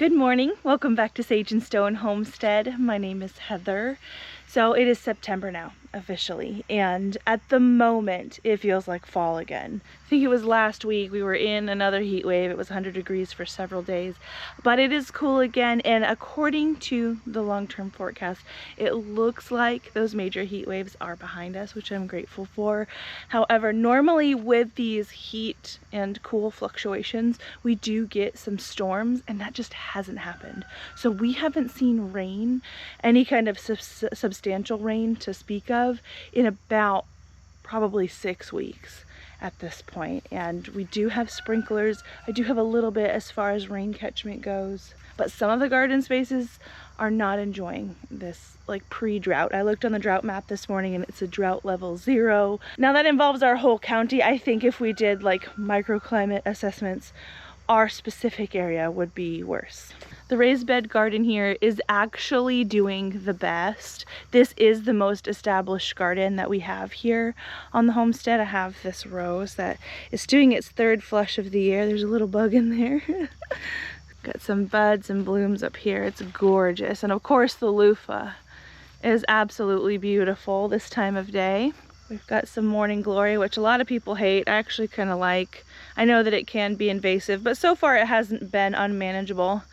Good morning, welcome back to Sage and Stone Homestead. My name is Heather. So it is September now, officially, and at the moment it feels like fall again. I think it was last week we were in another heat wave. It was 100 degrees for several days, but it is cool again, and according to the long-term forecast, it looks like those major heat waves are behind us, which I'm grateful for. However, normally with these heat and cool fluctuations, we do get some storms, and that just hasn't happened. So we haven't seen rain, any kind of substantial rain to speak of, in about probably 6 weeks at this point. And we do have sprinklers. I do have a little bit as far as rain catchment goes, but some of the garden spaces are not enjoying this like pre-drought. I looked on the drought map this morning and it's a drought level 0. Now that involves our whole county. I think if we did like microclimate assessments, our specific area would be worse. The raised bed garden here is actually doing the best. This is the most established garden that we have here on the homestead. I have this rose that is doing its 3rd flush of the year. There's a little bug in there. Got some buds and blooms up here. It's gorgeous. And of course the loofah is absolutely beautiful this time of day. We've got some morning glory, which a lot of people hate. I actually kind of like. I know that it can be invasive, but so far it hasn't been unmanageable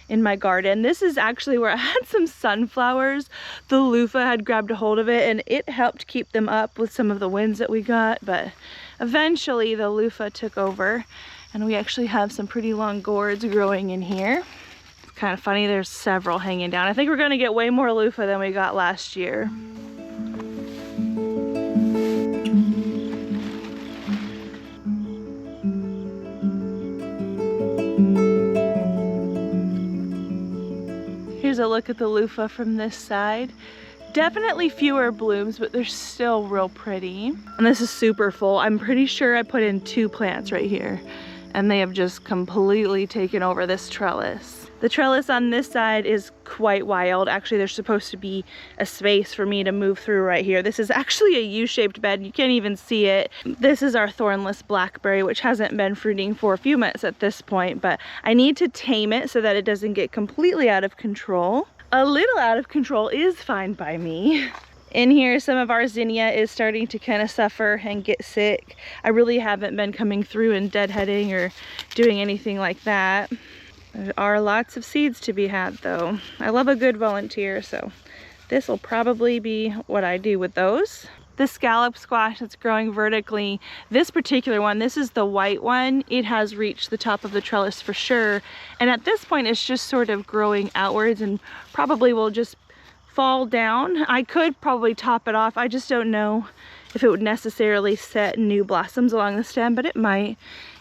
in my garden. This is actually where I had some sunflowers. The loofah had grabbed a hold of it and it helped keep them up with some of the winds that we got, but eventually the loofah took over and we actually have some pretty long gourds growing in here. It's kind of funny, there's several hanging down. I think we're gonna get way more loofah than we got last year. Here's a look at the loofah from this side. Definitely fewer blooms, but they're still real pretty. And this is super full. I'm pretty sure I put in 2 plants right here, and they have just completely taken over this trellis. The trellis on this side is quite wild. Actually, there's supposed to be a space for me to move through right here. This is actually a U-shaped bed. You can't even see it. This is our thornless blackberry, which hasn't been fruiting for a few months at this point, but I need to tame it so that it doesn't get completely out of control. A little out of control is fine by me. In here, some of our zinnia is starting to kind of suffer and get sick. I really haven't been coming through and deadheading or doing anything like that. There are lots of seeds to be had though. I love a good volunteer, so this will probably be what I do with those. The scallop squash that's growing vertically, this particular one, this is the white one, it has reached the top of the trellis for sure. And at this point it's just sort of growing outwards and probably will just fall down. I could probably top it off. I just don't know if it would necessarily set new blossoms along the stem, but it might.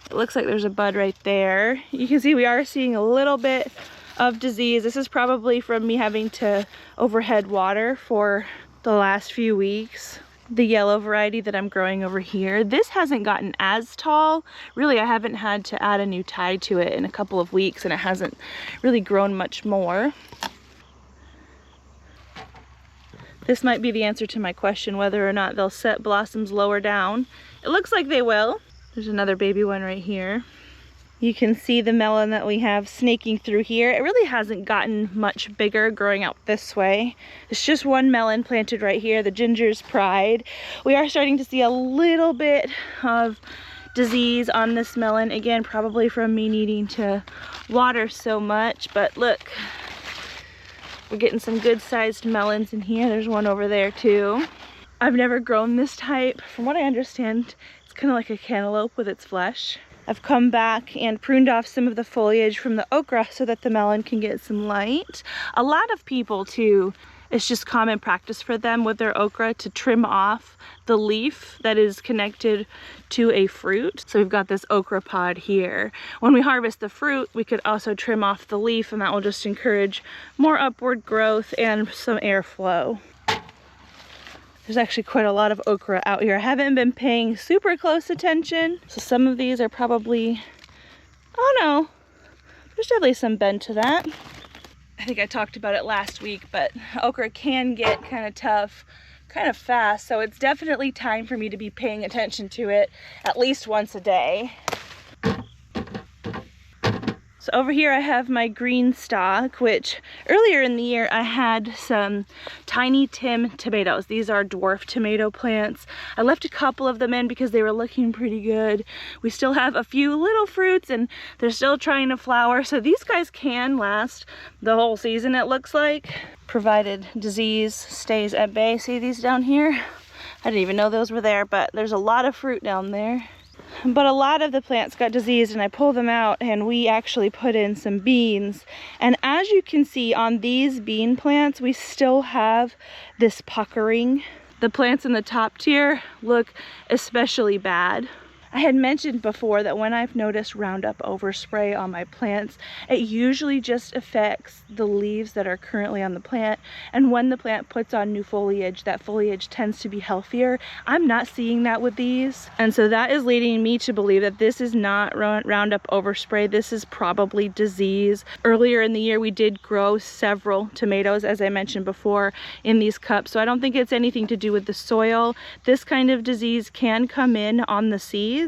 It looks like there's a bud right there. You can see we are seeing a little bit of disease. This is probably from me having to overhead water for the last few weeks. The yellow variety that I'm growing over here, this hasn't gotten as tall. Really, I haven't had to add a new tie to it in a couple of weeks, and it hasn't really grown much more. This might be the answer to my question, whether or not they'll set blossoms lower down. It looks like they will. There's another baby one right here. You can see the melon that we have snaking through here. It really hasn't gotten much bigger growing out this way. It's just one melon planted right here, the Ginger's Pride. We are starting to see a little bit of disease on this melon. Again, probably from me needing to water so much, but look, we're getting some good sized melons in here. There's one over there too. I've never grown this type. From what I understand, it's kind of like a cantaloupe with its flesh. I've come back and pruned off some of the foliage from the okra so that the melon can get some light. A lot of people too, it's just common practice for them with their okra to trim off the leaf that is connected to a fruit. So we've got this okra pod here. When we harvest the fruit, we could also trim off the leaf, and that will just encourage more upward growth and some airflow. There's actually quite a lot of okra out here. I haven't been paying super close attention, so some of these are probably, oh no, there's definitely some bend to that. I think I talked about it last week, but okra can get kind of tough kind of fast, so it's definitely time for me to be paying attention to it at least once a day. So Over here I have my green stalk, which earlier in the year I had some tiny Tim tomatoes. These are dwarf tomato plants. I left a couple of them in because they were looking pretty good. We still have a few little fruits and they're still trying to flower. So these guys can last the whole season, it looks like, provided disease stays at bay. See these down here? I didn't even know those were there, but there's a lot of fruit down there. But a lot of the plants got diseased and I pulled them out and we actually put in some beans. And as you can see on these bean plants, we still have this puckering. The plants in the top tier look especially bad. I had mentioned before that when I've noticed Roundup overspray on my plants, it usually just affects the leaves that are currently on the plant. And when the plant puts on new foliage, that foliage tends to be healthier. I'm not seeing that with these. And so that is leading me to believe that this is not Roundup overspray. This is probably disease. Earlier in the year, we did grow several tomatoes, as I mentioned before, in these cups. So I don't think it's anything to do with the soil. This kind of disease can come in on the seeds.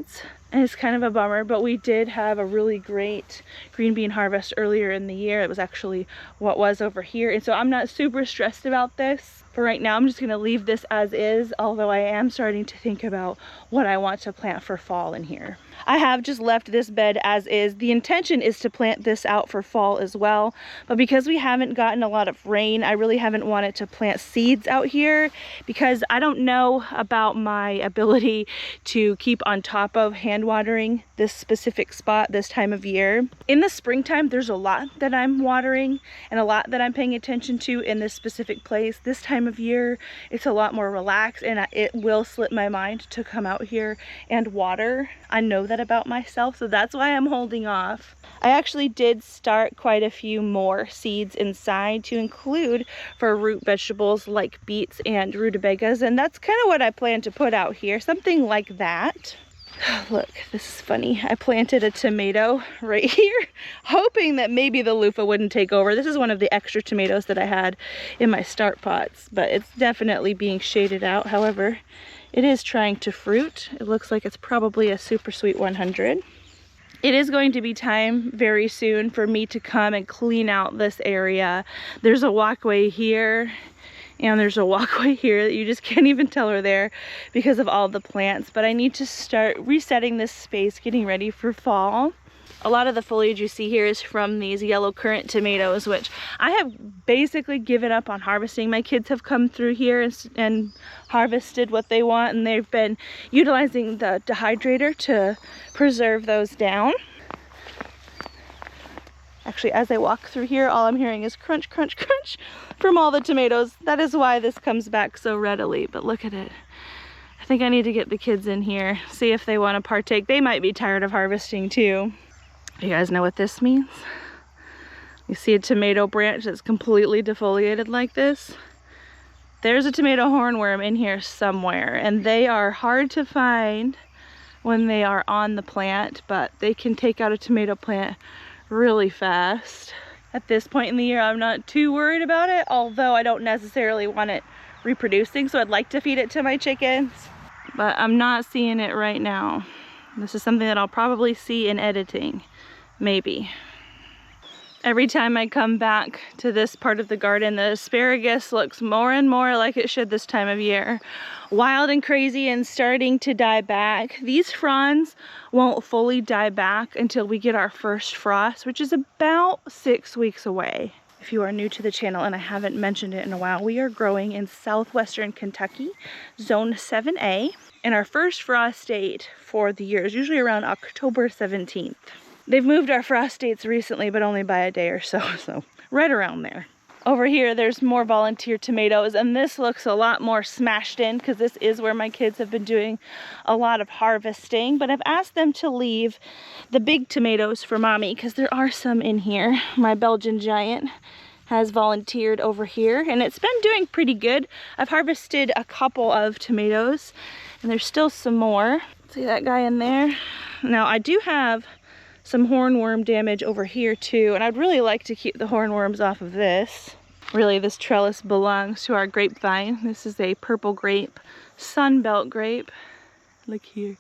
And it's kind of a bummer, but we did have a really great green bean harvest earlier in the year. It was actually what was over here. And so I'm not super stressed about this. For right now, I'm just gonna leave this as is, although I am starting to think about what I want to plant for fall in here. I have just left this bed as is. The intention is to plant this out for fall as well, but because we haven't gotten a lot of rain, I really haven't wanted to plant seeds out here because I don't know about my ability to keep on top of hand watering this specific spot this time of year. In the springtime, there's a lot that I'm watering and a lot that I'm paying attention to in this specific place. This time of year, it's a lot more relaxed and it will slip my mind to come out here and water. I know that about myself, so that's why I'm holding off. I actually did start quite a few more seeds inside to include for root vegetables like beets and rutabagas, and that's kind of what I plan to put out here, something like that. Look, this is funny. I planted a tomato right here, hoping that maybe the loofah wouldn't take over. This is one of the extra tomatoes that I had in my start pots, but it's definitely being shaded out. However, it is trying to fruit. It looks like it's probably a super sweet 100. It is going to be time very soon for me to come and clean out this area. There's a walkway here and there's a walkway here that you just can't even tell are there because of all the plants, but I need to start resetting this space, getting ready for fall. A lot of the foliage you see here is from these yellow currant tomatoes, which I have basically given up on harvesting. My kids have come through here and harvested what they want, and they've been utilizing the dehydrator to preserve those down. Actually, as I walk through here, all I'm hearing is crunch, crunch, crunch from all the tomatoes. That is why this comes back so readily, but look at it. I think I need to get the kids in here, see if they want to partake. They might be tired of harvesting too. You guys know what this means? You see a tomato branch that's completely defoliated like this? There's a tomato hornworm in here somewhere, and they are hard to find when they are on the plant, but they can take out a tomato plant really fast. At this point in the year, I'm not too worried about it, although I don't necessarily want it reproducing, so I'd like to feed it to my chickens, but I'm not seeing it right now. This is something that I'll probably see in editing, maybe. Every time I come back to this part of the garden, the asparagus looks more and more like it should this time of year. Wild and crazy and starting to die back. These fronds won't fully die back until we get our first frost, which is about 6 weeks away. If you are new to the channel and I haven't mentioned it in a while, we are growing in southwestern Kentucky, zone 7A. And our first frost date for the year is usually around October 17th. They've moved our frost dates recently, but only by a day or so, so right around there. Over here, there's more volunteer tomatoes, and this looks a lot more smashed in because this is where my kids have been doing a lot of harvesting. But I've asked them to leave the big tomatoes for mommy because there are some in here. My Belgian giant has volunteered over here, and it's been doing pretty good. I've harvested a couple of tomatoes, and there's still some more. See that guy in there? Now, I do have some hornworm damage over here too, and I'd really like to keep the hornworms off of this. Really, this trellis belongs to our grapevine. This is a purple grape, sunbelt grape. Look here.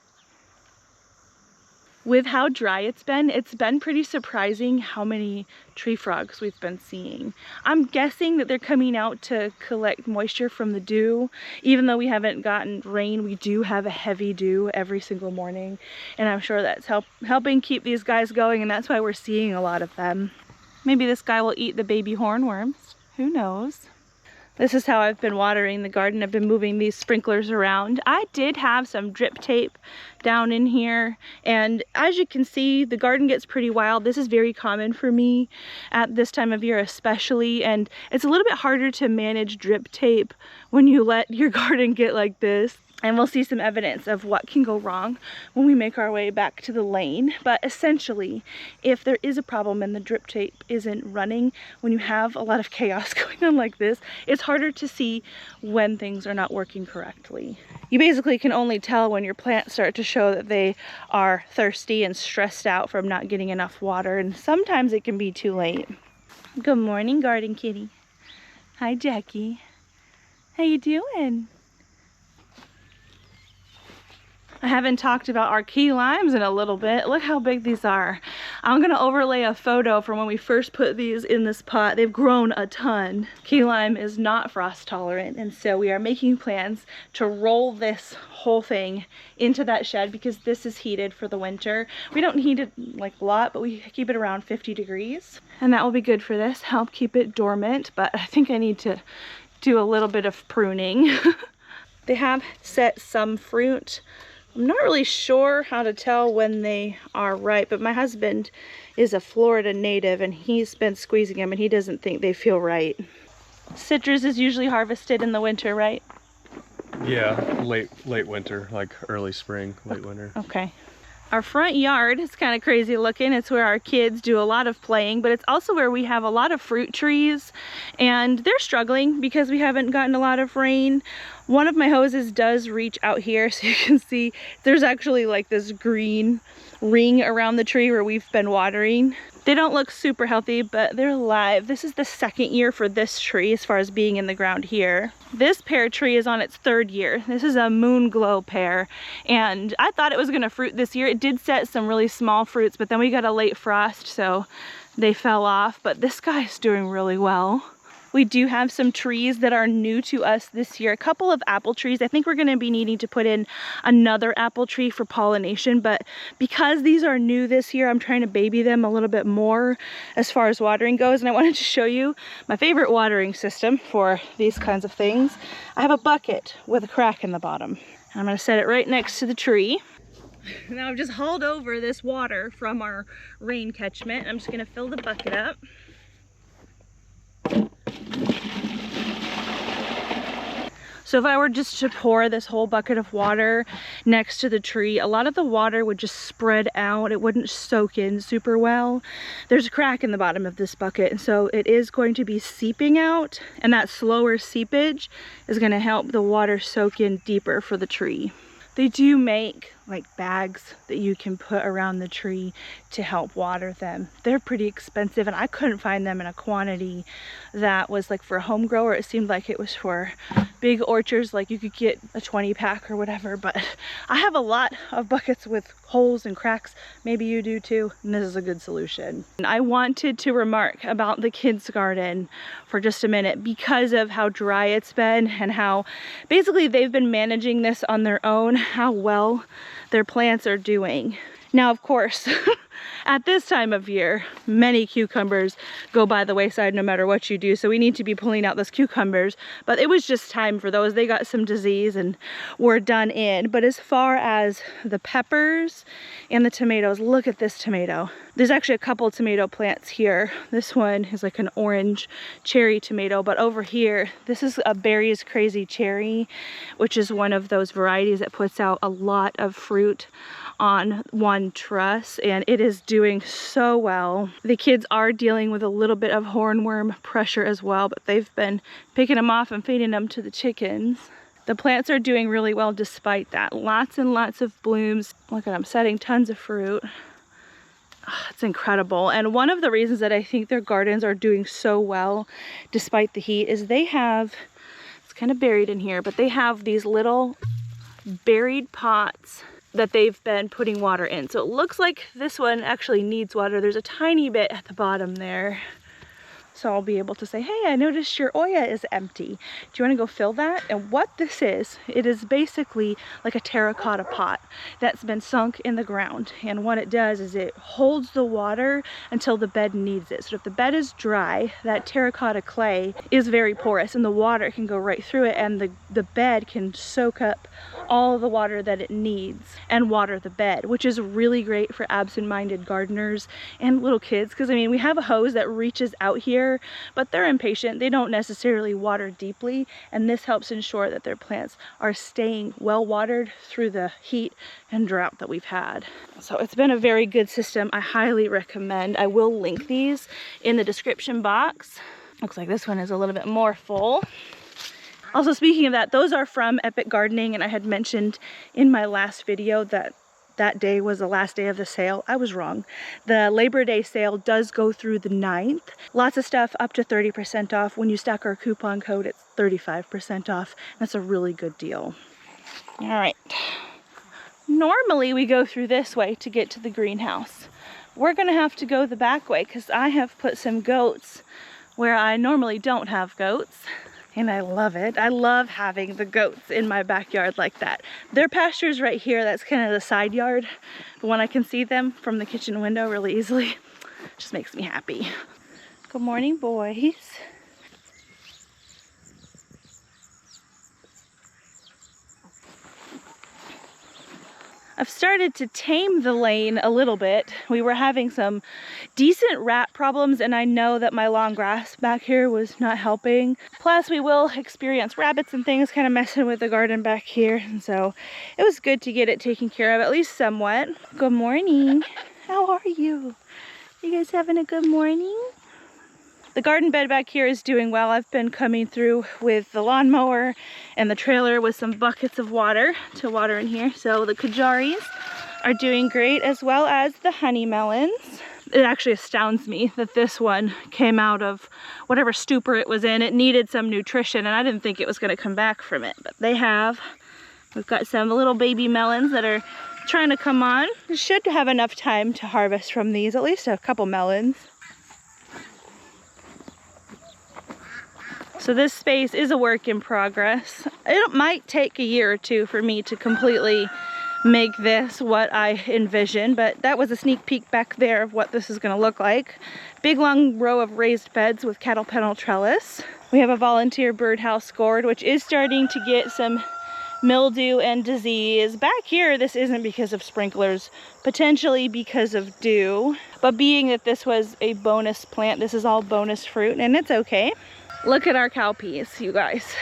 With how dry it's been pretty surprising how many tree frogs we've been seeing. I'm guessing that they're coming out to collect moisture from the dew. Even though we haven't gotten rain, we do have a heavy dew every single morning. And I'm sure that's helping keep these guys going, and that's why we're seeing a lot of them. Maybe this guy will eat the baby hornworms. Who knows? This is how I've been watering the garden. I've been moving these sprinklers around. I did have some drip tape down in here, and as you can see, the garden gets pretty wild. This is very common for me at this time of year especially, and it's a little bit harder to manage drip tape when you let your garden get like this. And we'll see some evidence of what can go wrong when we make our way back to the lane. But essentially, if there is a problem and the drip tape isn't running, when you have a lot of chaos going on like this, it's harder to see when things are not working correctly. You basically can only tell when your plants start to show that they are thirsty and stressed out from not getting enough water, and sometimes it can be too late. Good morning, garden kitty. Hi, Jackie. How you doing? I haven't talked about our key limes in a little bit. Look how big these are. I'm gonna overlay a photo from when we first put these in this pot. They've grown a ton. Key lime is not frost tolerant, and so we are making plans to roll this whole thing into that shed because this is heated for the winter. We don't heat it like a lot, but we keep it around 50 degrees. And that will be good for this, help keep it dormant, but I think I need to do a little bit of pruning. They have set some fruit. I'm not really sure how to tell when they are ripe, but my husband is a Florida native and he's been squeezing them and he doesn't think they feel right. Citrus is usually harvested in the winter, right? Yeah, late winter, like early spring, late winter. Okay. Our front yard is kind of crazy looking. It's where our kids do a lot of playing, but it's also where we have a lot of fruit trees, and they're struggling because we haven't gotten a lot of rain. One of my hoses does reach out here, so you can see there's actually like this green ring around the tree where we've been watering. They don't look super healthy, but they're alive. This is the second year for this tree as far as being in the ground here. This pear tree is on its third year. This is a moon glow pear, and I thought it was gonna fruit this year. It did set some really small fruits, but then we got a late frost, so they fell off, but this guy's doing really well. We do have some trees that are new to us this year. A couple of apple trees. I think we're going to be needing to put in another apple tree for pollination, but because these are new this year, I'm trying to baby them a little bit more as far as watering goes. And I wanted to show you my favorite watering system for these kinds of things. I have a bucket with a crack in the bottom. And I'm going to set it right next to the tree. Now I've just hauled over this water from our rain catchment. I'm just going to fill the bucket up. So if I were just to pour this whole bucket of water next to the tree, a lot of the water would just spread out. It wouldn't soak in super well. There's a crack in the bottom of this bucket, and so it is going to be seeping out, and that slower seepage is going to help the water soak in deeper for the tree. They do make like bags that you can put around the tree to help water them. They're pretty expensive, and I couldn't find them in a quantity that was like for a home grower. It seemed like it was for big orchards, like you could get a 20 pack or whatever, but I have a lot of buckets with holes and cracks. Maybe you do too, and this is a good solution. And I wanted to remark about the kids' garden for just a minute because of how dry it's been and how basically they've been managing this on their own, how well their plants are doing. Now, of course, at this time of year, many cucumbers go by the wayside no matter what you do, so we need to be pulling out those cucumbers, but it was just time for those. They got some disease and were done in. But as far as the peppers and the tomatoes, look at this tomato. There's actually a couple tomato plants here. This one is like an orange cherry tomato, but over here, this is a Berry's Crazy Cherry, which is one of those varieties that puts out a lot of fruit on one truss, and it is doing so well. The kids are dealing with a little bit of hornworm pressure as well, but they've been picking them off and feeding them to the chickens. The plants are doing really well despite that. Lots and lots of blooms. Look at them setting tons of fruit. It's incredible. And one of the reasons that I think their gardens are doing so well despite the heat is they have, it's kind of buried in here, but they have these little buried pots that they've been putting water in. So it looks like this one actually needs water. There's a tiny bit at the bottom there. So I'll be able to say, hey, I noticed your Oya is empty. Do you want to go fill that? And what this is, it is basically like a terracotta pot that's been sunk in the ground. And what it does is it holds the water until the bed needs it. So if the bed is dry, that terracotta clay is very porous and the water can go right through it, and the bed can soak up all the water that it needs and water the bed, which is really great for absent-minded gardeners and little kids. Because I mean, we have a hose that reaches out here, but they're impatient. They don't necessarily water deeply, and this helps ensure that their plants are staying well watered through the heat and drought that we've had. So it's been a very good system. I highly recommend. I will link these in the description box. Looks like this one is a little bit more full. Also, speaking of that, those are from Epic Gardening, and I had mentioned in my last video that that day was the last day of the sale. I was wrong. The Labor Day sale does go through the 9th. Lots of stuff up to 30% off. When you stack our coupon code, it's 35% off. That's a really good deal. All right. Normally we go through this way to get to the greenhouse. We're gonna have to go the back way because I have put some goats where I normally don't have goats. And I love it. I love having the goats in my backyard like that. Their pasture's right here. That's kind of the side yard. But when I can see them from the kitchen window really easily, it just makes me happy. Good morning, boys. I've started to tame the lane a little bit. We were having some decent rat problems, and I know that my long grass back here was not helping. Plus, we will experience rabbits and things kind of messing with the garden back here, and so it was good to get it taken care of, at least somewhat. Good morning. How are you? You guys having a good morning? The garden bed back here is doing well. I've been coming through with the lawnmower and the trailer with some buckets of water to water in here. So the kajaris are doing great, as well as the honey melons. It actually astounds me that this one came out of whatever stupor it was in. It needed some nutrition, and I didn't think it was going to come back from it, but they have. We've got some little baby melons that are trying to come on. We should have enough time to harvest from these, at least a couple melons. So this space is a work in progress. It might take a year or two for me to completely make this what I envision, but that was a sneak peek back there of what this is going to look like. Big long row of raised beds with cattle panel trellis. We have a volunteer birdhouse gourd, which is starting to get some mildew and disease. Back here, this isn't because of sprinklers, potentially because of dew, but being that this was a bonus plant, this is all bonus fruit, and it's okay. Look at our cowpeas, you guys.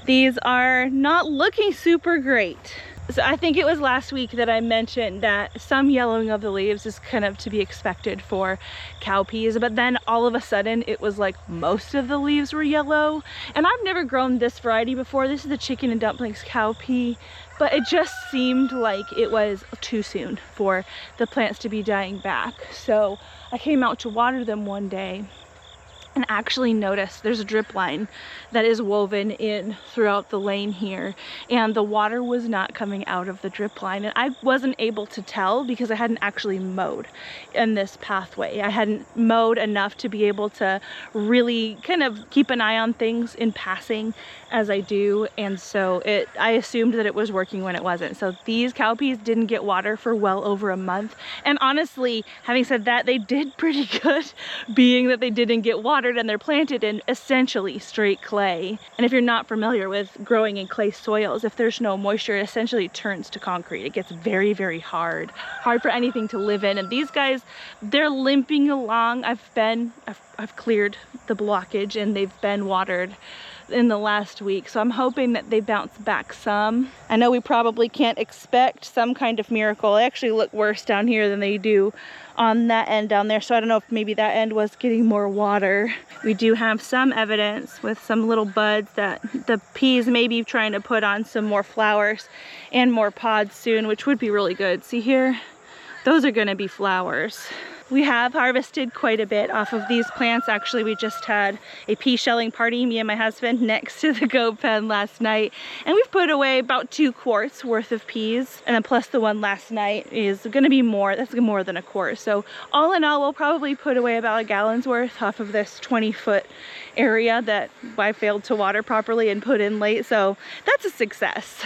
These are not looking super great. So I think it was last week that I mentioned that some yellowing of the leaves is kind of to be expected for cowpeas, but then all of a sudden it was like most of the leaves were yellow. And I've never grown this variety before. This is the chicken and dumplings cowpea, but it just seemed like it was too soon for the plants to be dying back. So I came out to water them one day and actually noticed there's a drip line that is woven in throughout the lane here, and the water was not coming out of the drip line, and I wasn't able to tell because I hadn't actually mowed in this pathway. I hadn't mowed enough to be able to really kind of keep an eye on things in passing as I do, and so I assumed that it was working when it wasn't. So these cowpeas didn't get water for well over a month, and honestly, having said that, they did pretty good being that they didn't get water, and they're planted in essentially straight clay. And if you're not familiar with growing in clay soils, if there's no moisture, it essentially turns to concrete. It gets very, very hard for anything to live in. And these guys, they're limping along. I've cleared the blockage and they've been watered in the last week, so I'm hoping that they bounce back some. I know we probably can't expect some kind of miracle. They actually look worse down here than they do on that end down there, so I don't know if maybe that end was getting more water. We do have some evidence with some little buds that the peas may be trying to put on some more flowers and more pods soon, which would be really good. See here? Those are going to be flowers. We have harvested quite a bit off of these plants. Actually, we just had a pea shelling party, me and my husband, next to the goat pen last night. And we've put away about 2 quarts worth of peas. And then plus the one last night is gonna be more, that's more than a quart. So all in all, we'll probably put away about a gallon's worth off of this 20-foot area that I failed to water properly and put in late. So that's a success.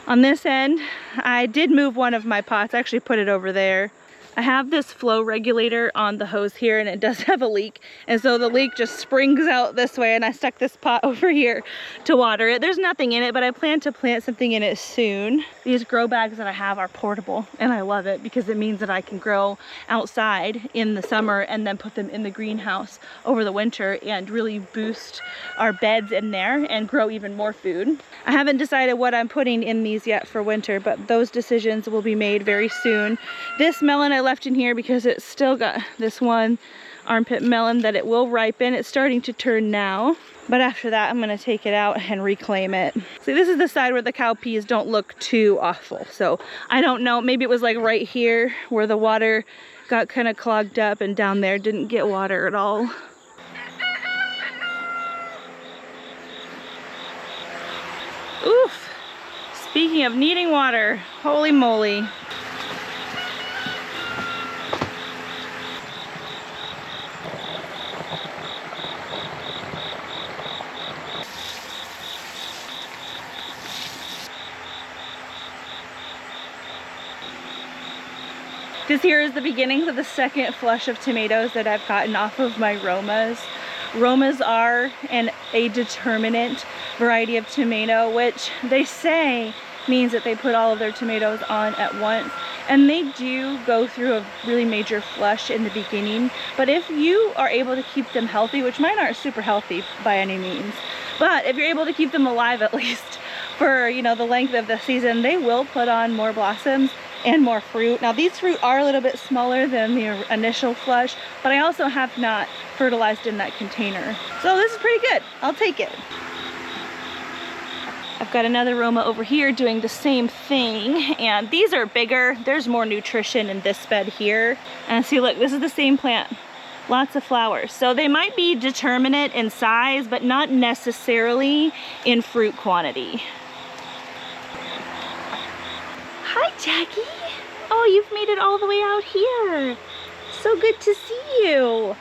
On this end, I did move one of my pots, I actually put it over there. I have this flow regulator on the hose here and it does have a leak, and so the leak just springs out this way, and I stuck this pot over here to water it. There's nothing in it, but I plan to plant something in it soon. These grow bags that I have are portable and I love it because it means that I can grow outside in the summer and then put them in the greenhouse over the winter and really boost our beds in there and grow even more food. I haven't decided what I'm putting in these yet for winter, but those decisions will be made very soon. This melon I left in here because it's still got this one armpit melon that it will ripen. It's starting to turn now, but after that I'm gonna take it out and reclaim it. See, this is the side where the cowpeas don't look too awful, so I don't know, maybe it was like right here where the water got kind of clogged up and down there didn't get water at all. Oof! Speaking of needing water, holy moly. This here is the beginnings of the second flush of tomatoes that I've gotten off of my Romas. Romas are a determinate variety of tomato, which they say means that they put all of their tomatoes on at once. And they do go through a really major flush in the beginning. But if you are able to keep them healthy, which mine aren't super healthy by any means, but if you're able to keep them alive at least for, you know, the length of the season, they will put on more blossoms and more fruit. Now these fruit are a little bit smaller than the initial flush, but I also have not fertilized in that container. So this is pretty good. I'll take it. I've got another Roma over here doing the same thing, and these are bigger. There's more nutrition in this bed here. And see, look, this is the same plant. Lots of flowers. So they might be determinate in size, but not necessarily in fruit quantity. Hi, Jackie. Oh, you've made it all the way out here. So good to see you.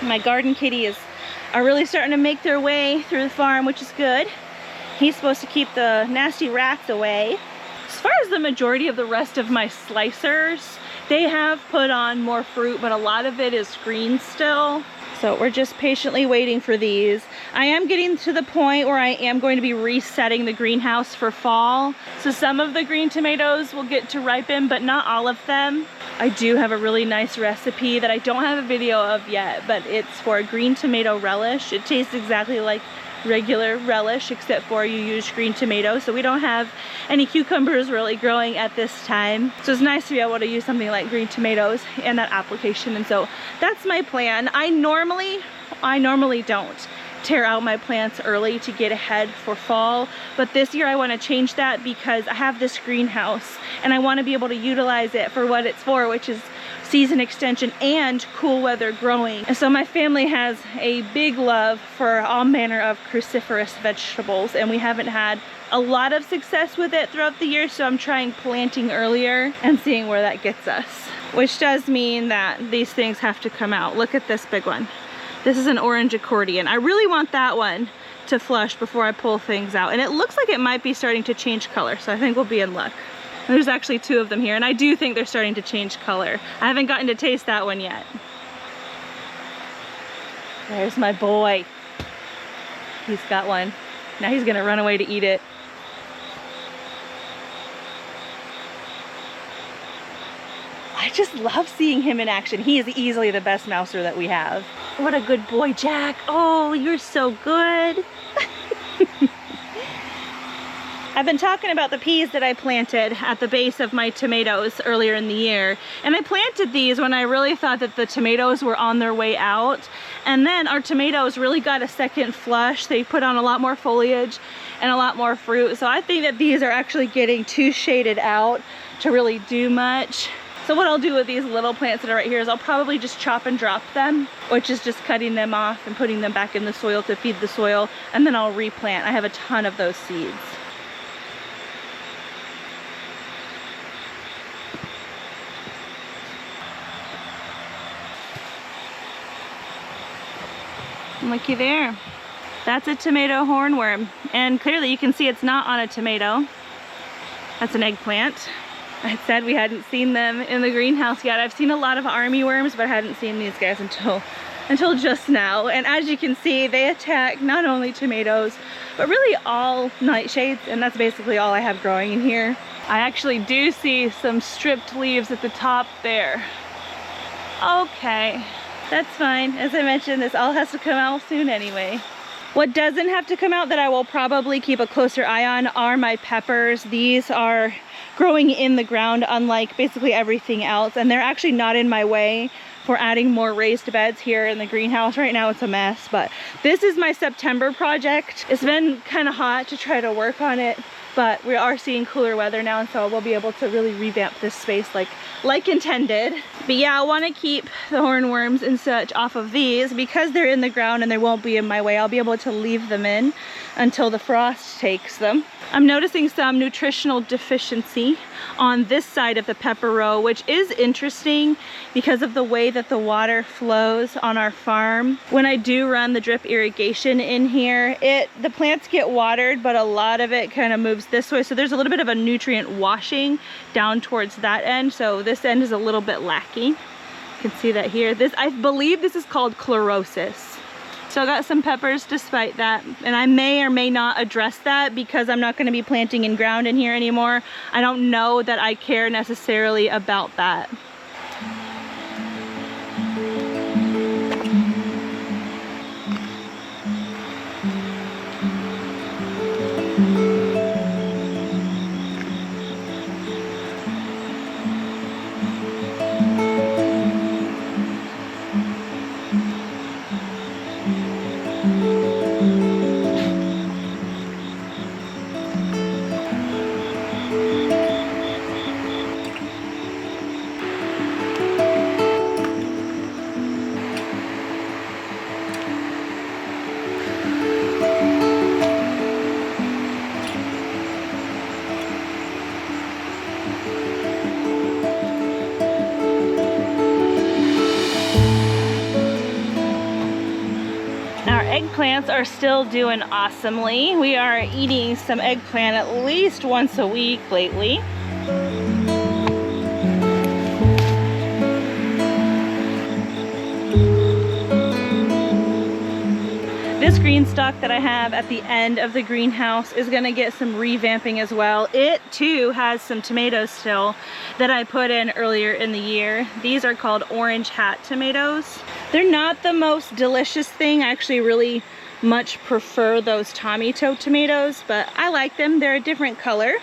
My garden kitties are really starting to make their way through the farm, which is good. He's supposed to keep the nasty rats away. As far as the majority of the rest of my slicers, they have put on more fruit, but a lot of it is green still. So we're just patiently waiting for these. I am getting to the point where I am going to be resetting the greenhouse for fall. So some of the green tomatoes will get to ripen, but not all of them. I do have a really nice recipe that I don't have a video of yet, but it's for a green tomato relish. It tastes exactly like regular relish, except for you use green tomatoes. So we don't have any cucumbers really growing at this time. So it's nice to be able to use something like green tomatoes in that application. And so that's my plan. I normally don't tear out my plants early to get ahead for fall, but this year I want to change that because I have this greenhouse and I want to be able to utilize it for what it's for, which is season extension and cool weather growing. And so my family has a big love for all manner of cruciferous vegetables, and we haven't had a lot of success with it throughout the year, so I'm trying planting earlier and seeing where that gets us, which does mean that these things have to come out. Look at this big one. This is an orange accordion. I really want that one to flush before I pull things out, and it looks like it might be starting to change color, so I think we'll be in luck. There's actually 2 of them here, and I do think they're starting to change color. I haven't gotten to taste that one yet. There's my boy. He's got one. Now he's gonna run away to eat it. I just love seeing him in action. He is easily the best mouser that we have. What a good boy, Jack. Oh, you're so good. I've been talking about the peas that I planted at the base of my tomatoes earlier in the year. And I planted these when I really thought that the tomatoes were on their way out. And then our tomatoes really got a second flush. They put on a lot more foliage and a lot more fruit. So I think that these are actually getting too shaded out to really do much. So what I'll do with these little plants that are right here is I'll probably just chop and drop them, which is just cutting them off and putting them back in the soil to feed the soil, and then I'll replant. I have a ton of those seeds. Looky there. That's a tomato hornworm, and clearly you can see it's not on a tomato. That's an eggplant. I said we hadn't seen them in the greenhouse yet. I've seen a lot of army worms, but I hadn't seen these guys until just now. And as you can see, they attack not only tomatoes, but really all nightshades, and that's basically all I have growing in here. I actually do see some stripped leaves at the top there. Okay, that's fine. As I mentioned, this all has to come out soon anyway. What doesn't have to come out that I will probably keep a closer eye on are my peppers. These are growing in the ground, unlike basically everything else, and they're actually not in my way for adding more raised beds here in the greenhouse. Right now it's a mess, but this is my September project. It's been kind of hot to try to work on it, but we are seeing cooler weather now, and so we'll be able to really revamp this space like intended. But yeah, I want to keep the hornworms and such off of these because they're in the ground and they won't be in my way. I'll be able to leave them in until the frost takes them. I'm noticing some nutritional deficiency on this side of the pepper row, which is interesting because of the way that the water flows on our farm. When I do run the drip irrigation in here, the plants get watered, but a lot of it kind of moves this way. So there's a little bit of a nutrient washing down towards that end. So this end is a little bit lacking. You can see that here. I believe this is called chlorosis. So I got some peppers despite that, and I may or may not address that because I'm not going to be planting in ground in here anymore. I don't know that I care necessarily about that. Eggplants are still doing awesomely. We are eating some eggplant at least once a week lately. This green stalk that I have at the end of the greenhouse is gonna get some revamping as well. It too has some tomatoes still that I put in earlier in the year. These are called orange hat tomatoes. They're not the most delicious thing. I actually really much prefer those Tommy Toe tomatoes, but I like them. They're a different color.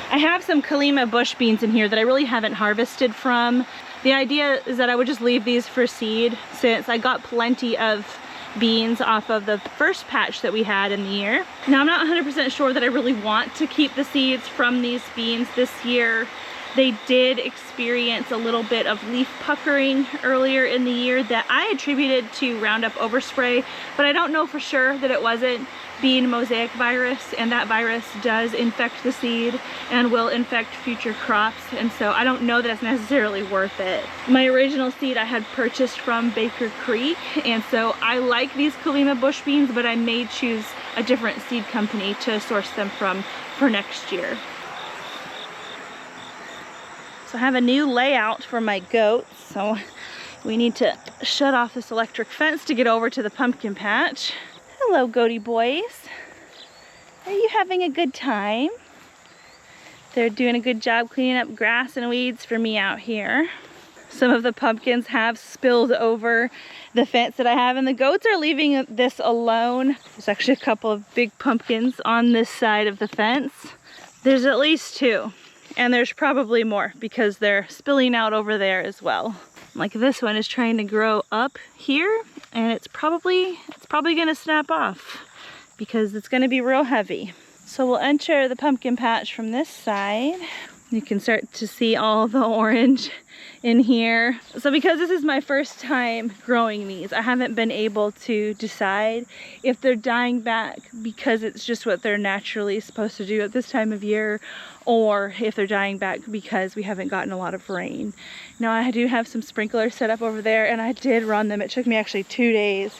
I have some Kalima bush beans in here that I really haven't harvested from. The idea is that I would just leave these for seed since I got plenty of beans off of the first patch that we had in the year. Now I'm not 100% sure that I really want to keep the seeds from these beans this year. They did experience a little bit of leaf puckering earlier in the year that I attributed to Roundup overspray, but I don't know for sure that it wasn't bean mosaic virus, and that virus does infect the seed and will infect future crops, and so I don't know that it's necessarily worth it. My original seed I had purchased from Baker Creek, and so I like these Kalima bush beans, but I may choose a different seed company to source them from for next year. So I have a new layout for my goats, so we need to shut off this electric fence to get over to the pumpkin patch. Hello, goaty boys. Are you having a good time? They're doing a good job cleaning up grass and weeds for me out here. Some of the pumpkins have spilled over the fence that I have, and the goats are leaving this alone. There's actually a couple of big pumpkins on this side of the fence. There's at least two. And there's probably more because they're spilling out over there as well. Like this one is trying to grow up here, and it's probably gonna snap off because it's gonna be real heavy. So we'll enter the pumpkin patch from this side. You can start to see all the orange in here. So because this is my first time growing these, I haven't been able to decide if they're dying back because it's just what they're naturally supposed to do at this time of year, or if they're dying back because we haven't gotten a lot of rain. Now I do have some sprinklers set up over there, and I did run them. It took me actually 2 days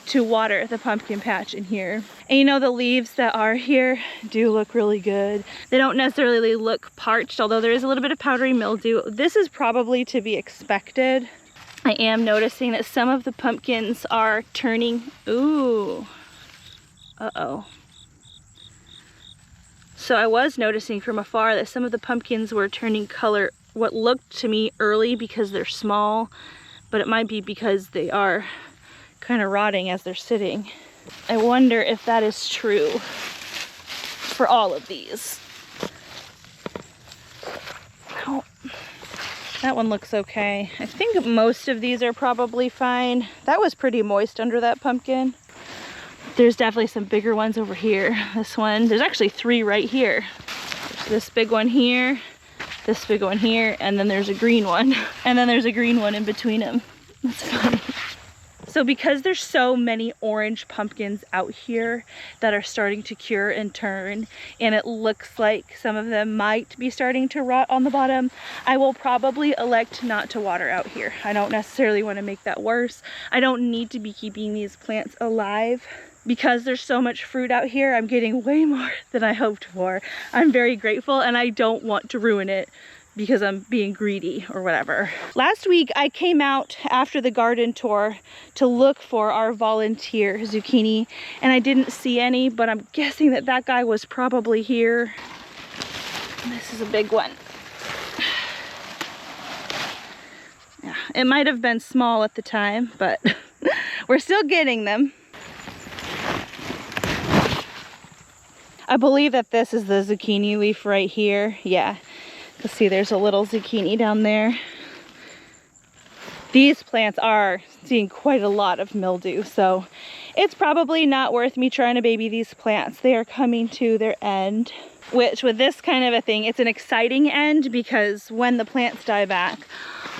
to water the pumpkin patch in here. And you know, the leaves that are here do look really good. They don't necessarily look parched, although there is a little bit of powdery mildew. This is probably to be expected. I am noticing that some of the pumpkins are turning, ooh, uh-oh. So I was noticing from afar that some of the pumpkins were turning color, what looked to me early because they're small, but it might be because they are kind of rotting as they're sitting. I wonder if that is true for all of these. Oh, that one looks okay. I think most of these are probably fine. That was pretty moist under that pumpkin. There's definitely some bigger ones over here. This one, there's actually 3 right here. There's this big one here, this big one here, and then there's a green one. And then there's a green one in between them. That's funny. So because there's so many orange pumpkins out here that are starting to cure and turn, and it looks like some of them might be starting to rot on the bottom, I will probably elect not to water out here. I don't necessarily want to make that worse. I don't need to be keeping these plants alive. Because there's so much fruit out here, I'm getting way more than I hoped for. I'm very grateful, and I don't want to ruin it because I'm being greedy or whatever. Last week I came out after the garden tour to look for our volunteer zucchini, and I didn't see any, but I'm guessing that that guy was probably here. This is a big one. Yeah, it might have been small at the time, but we're still getting them. I believe that this is the zucchini leaf right here. Yeah, you'll see there's a little zucchini down there. These plants are seeing quite a lot of mildew, so it's probably not worth me trying to baby these plants. They are coming to their end, which with this kind of a thing, it's an exciting end because when the plants die back,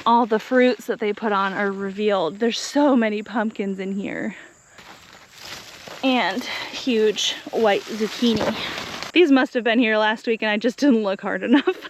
all the fruits that they put on are revealed. There's so many pumpkins in here. And huge white zucchini. These must have been here last week and I just didn't look hard enough.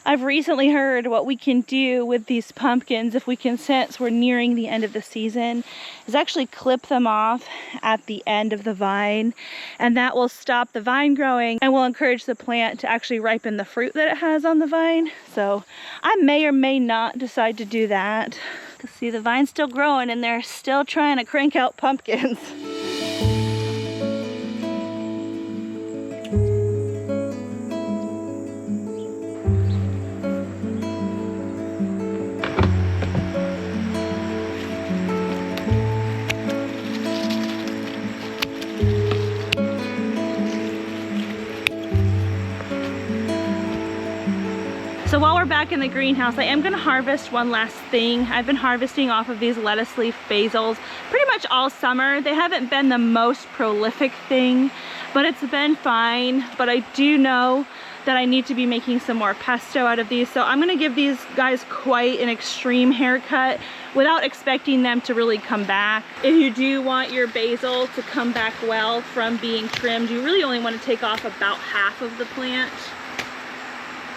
I've recently heard what we can do with these pumpkins if we can sense we're nearing the end of the season is actually clip them off at the end of the vine, and that will stop the vine growing and will encourage the plant to actually ripen the fruit that it has on the vine. So I may or may not decide to do that. See, the vine's still growing and they're still trying to crank out pumpkins. So while we're back in the greenhouse, I am going to harvest one last thing. I've been harvesting off of these lettuce leaf basils pretty much all summer. They haven't been the most prolific thing, but it's been fine. But I do know that I need to be making some more pesto out of these. So I'm going to give these guys quite an extreme haircut without expecting them to really come back. If you do want your basil to come back well from being trimmed, you really only want to take off about half of the plant.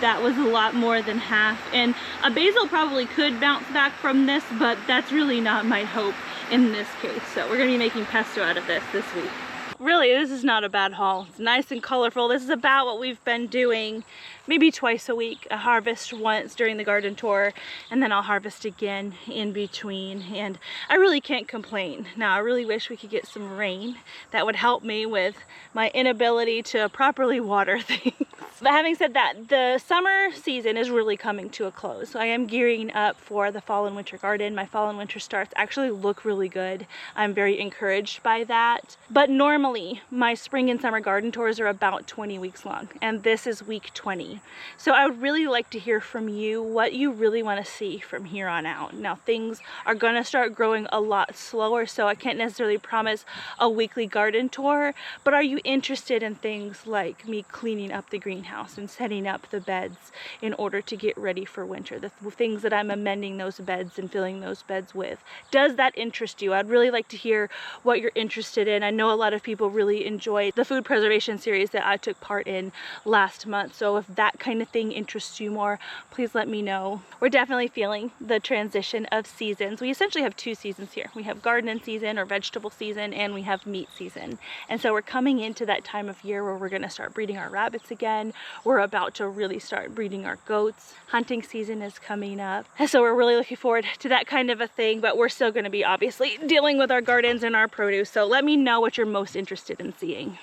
That was a lot more than half, and a basil probably could bounce back from this, but that's really not my hope in this case. So we're gonna be making pesto out of this week. Really, this is not a bad haul. It's nice and colorful. This is about what we've been doing maybe twice a week. I harvest once during the garden tour, and then I'll harvest again in between, and I really can't complain. Now, I really wish we could get some rain. That would help me with my inability to properly water things. But having said that, the summer season is really coming to a close. So I am gearing up for the fall and winter garden. My fall and winter starts actually look really good. I'm very encouraged by that. But normally my spring and summer garden tours are about 20 weeks long, and this is week 20. So I would really like to hear from you what you really want to see from here on out. Now things are going to start growing a lot slower, so I can't necessarily promise a weekly garden tour, but are you interested in things like me cleaning up the greenhouse and setting up the beds in order to get ready for winter, the things that I'm amending those beds and filling those beds with? Does that interest you? I'd really like to hear what you're interested in. I know a lot of people really enjoyed the food preservation series that I took part in last month, so if that kind of thing interests you more, please let me know. We're definitely feeling the transition of seasons. We essentially have two seasons here. We have garden season or vegetable season, and we have meat season. And so we're coming into that time of year where we're going to start breeding our rabbits again. We're about to really start breeding our goats. Hunting season is coming up. And so we're really looking forward to that kind of a thing, but we're still going to be obviously dealing with our gardens and our produce. So let me know what you're most interested in seeing.